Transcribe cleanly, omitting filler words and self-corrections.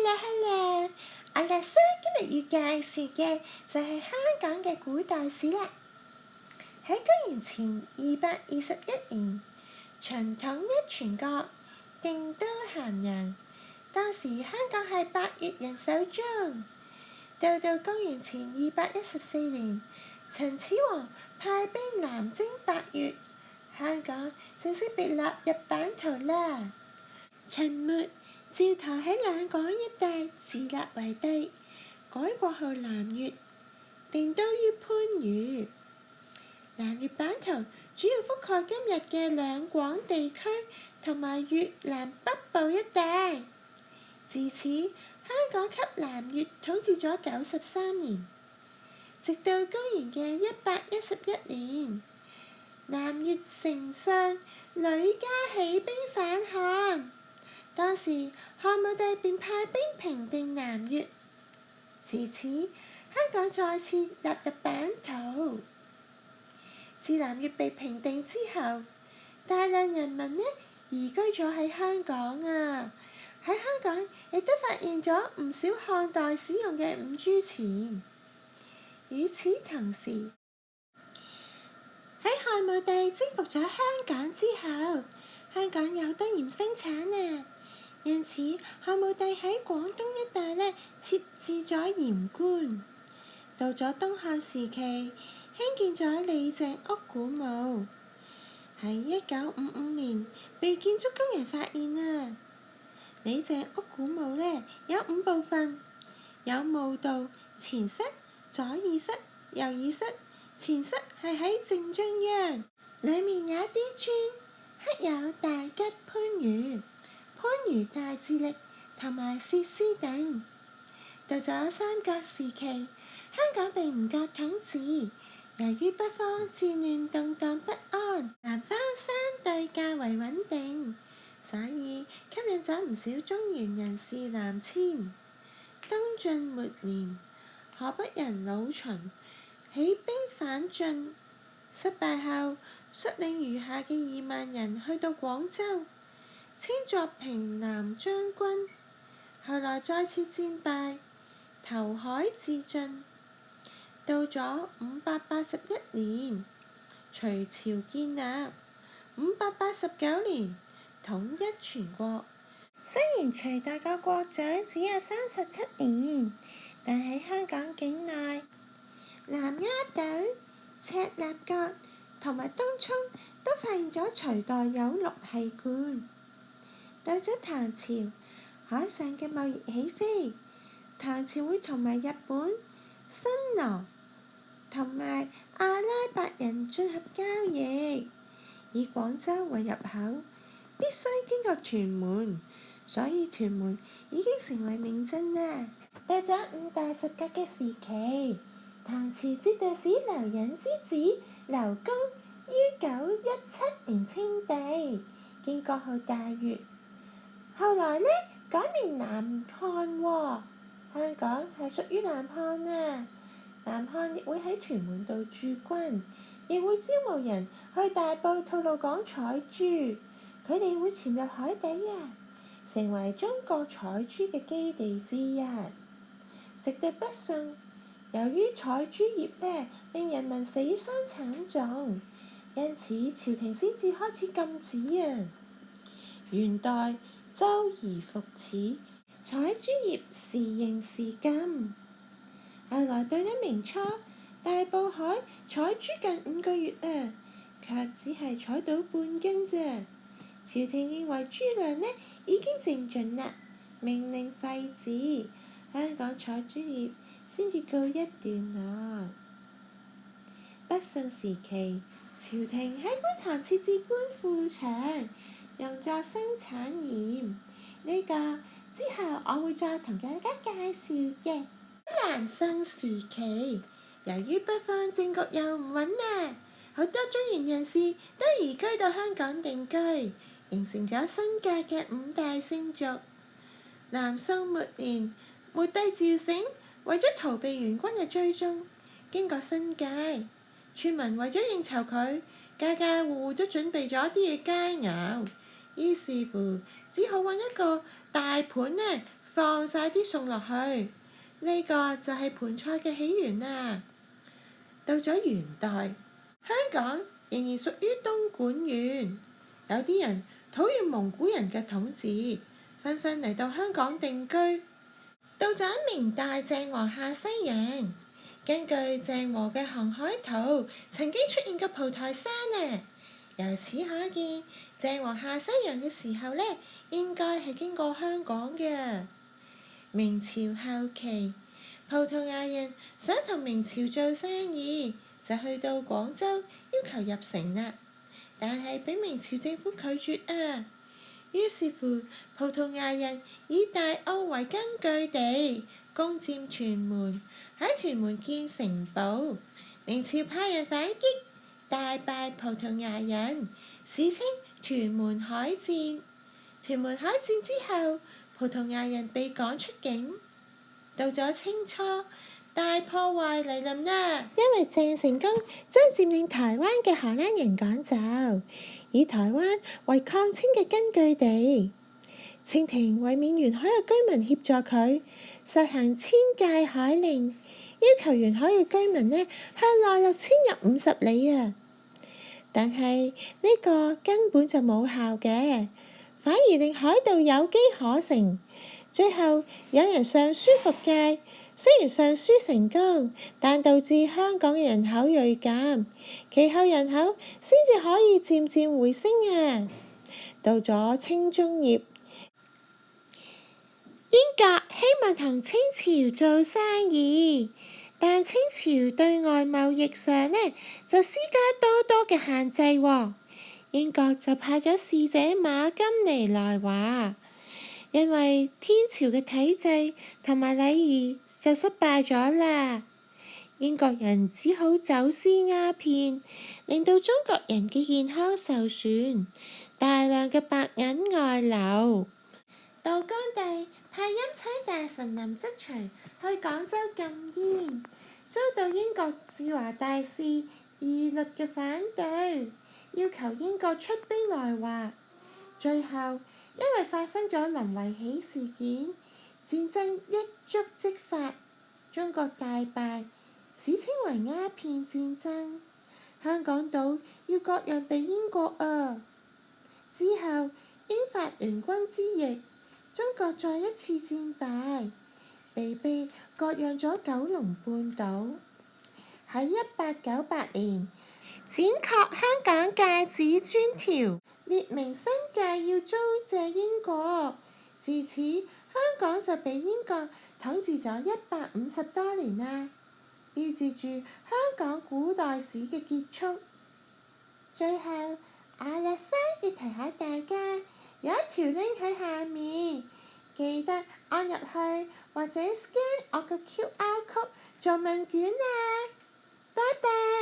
Hello，我哋今日要介紹嘅就係香港嘅古代史啦。喺公元前221年，秦統一全國，定都咸陽。當時香港係百越人手中。到公元前214年，秦始皇派兵南征百越，香港正式被納入版圖啦。秦末趙佗喺兩廣一帶自立為帝，改國號南越，定都於番禺。南越版圖主要覆蓋今日嘅兩廣地區同埋越南北部一帶。自此，香港給南越統治咗93年，直到公元嘅111年，南越丞相呂嘉起兵反漢。當時漢武帝便派兵平定南越，自此香港再次納入版圖。自南越被平定之後，大量人民移居咗喺香港啊！喺香港亦都發現咗唔少漢代使用嘅五銖錢。與此同時，喺漢武帝征服咗香港之後，香港有好多鹽生產啊！因此，漢武帝喺廣東一帶設置咗鹽官。到咗東漢時期，興建咗李鄭屋古墓。喺1955年，被建築工人發現啊！李鄭屋古墓有5部分，有墓道、前室、左耳室、右耳室。前室係喺正中央，裡面有一啲磚，刻有大吉番禺、番禺大智力同埋薛師等。到咗三國時期，香港被吳國統治，由於北方戰亂動盪不安，南方相對較為穩定，所以吸引咗唔少中原人士南遷。東晉末年，河北人魯秦起兵反晉，失敗後率領餘下嘅2萬人去到廣州，稱作平南將軍。後來再次戰敗，投海自盡。到咗581年，隋朝建立，589年統一全國。雖然隋代個國長只有37年，但喺香港境內，南丫島、赤鱲角同埋東涌都發現咗隋代有鹿繫罐。到咗唐朝，海上嘅貿易起飛，唐朝會同埋日本、新羅同埋阿拉伯人進行交易，以廣州為入口，必須經過屯門，所以屯門已經成為名鎮啦。到咗5代十國嘅時期，唐朝節度使劉隱之子劉公於917年稱帝，經國號大越。後來改名南漢喎，香港係屬於南漢啊。南漢亦會喺屯門度駐軍，亦會招募人去大埔吐露港採珠，佢哋會潛入海底啊，成為中國採珠嘅基地之一。直到北宋，由於採珠業令人民死傷慘重，因此朝廷先至開始禁止啊。元代周而復始，採珠業時刑時禁。後來到咗明初，大埔海採珠近5個月啊，卻只係採到半斤啫。朝廷認為珠量已經淨盡啦，命令廢止，香港採珠業先至告一段落。北宋時期，朝廷喺觀塘設置官庫場，用作生產鹽。呢個之後我會再同大家介紹嘅。南宋時期，由於北方政局又唔穩啦，好多中原人士都移居到香港定居，形成咗新界嘅5大姓族。南宋末年，末帝趙醒為咗逃避元軍嘅追蹤，經過新界，村民為咗應酬佢，家家戶戶都準備咗啲嘢佳肴，於是乎只好揾一個大盤放晒啲餸落去。呢個就係盤菜嘅起源啦。到咗元代，香港仍然屬於東莞縣，有啲人討厭蒙古人嘅統治，紛紛嚟到香港定居。到咗明代鄭和下西洋，根據鄭和嘅航海圖，曾經出現過蒲台山啊。由此可見，鄭和下西洋嘅時候呢，應該係經過香港嘅。明朝後期，葡萄牙人想同明朝做生意，就去到廣州要求入城啦，但係俾明朝政府拒絕啊。於是乎，葡萄牙人以大澳為根據地，攻佔屯門，喺屯門建城堡。明朝派人反擊，大敗葡萄牙人，史稱屯門海戰。屯門海戰之後，葡萄牙人被趕出境。到咗清初，大破壞嚟臨啦，因為鄭成功將佔領台灣嘅荷蘭人趕走，以台灣為抗清嘅根據地。清廷為免沿海嘅居民協助佢，實行遷界海令，要求沿海嘅居民呢向內陸遷入50里啊。但係呢個根本就冇效嘅，反而令海盜有機可乘。最後有人上書復界，雖然上書成功，但導致香港嘅人口銳減，其後人口先至可以漸漸回升啊。到咗清中葉，英國希望同清朝做生意，但清朝對外貿易上呢就施加多多嘅限制喎。英國就派咗使者馬金尼來華，因為天朝嘅體制同埋禮儀就失敗咗啦，英國人只好走私鴉片，令到中國人嘅健康受損，大量嘅白銀外流。道光帝派欽差大臣林則徐去廣州禁煙，遭到英國駐華大使義律嘅反對，要求英國出兵來華。最後因為發生咗林維喜事件，戰爭一觸即發，中國大敗，史稱為鴉片戰爭。香港島要割讓俾英國啊！之後英法聯軍之役，中國再一次戰敗，被迫割讓咗九龍半島。喺1898年，展確香港界址專條，列明新界要租借英國。自此，香港就被英國統治咗150多年啦，標誌住香港古代史嘅結束。最後，阿叻生要提下大家，有一條 link 喺下面，記得按入去或者 scan 我個 QR code 做問卷啊！拜拜。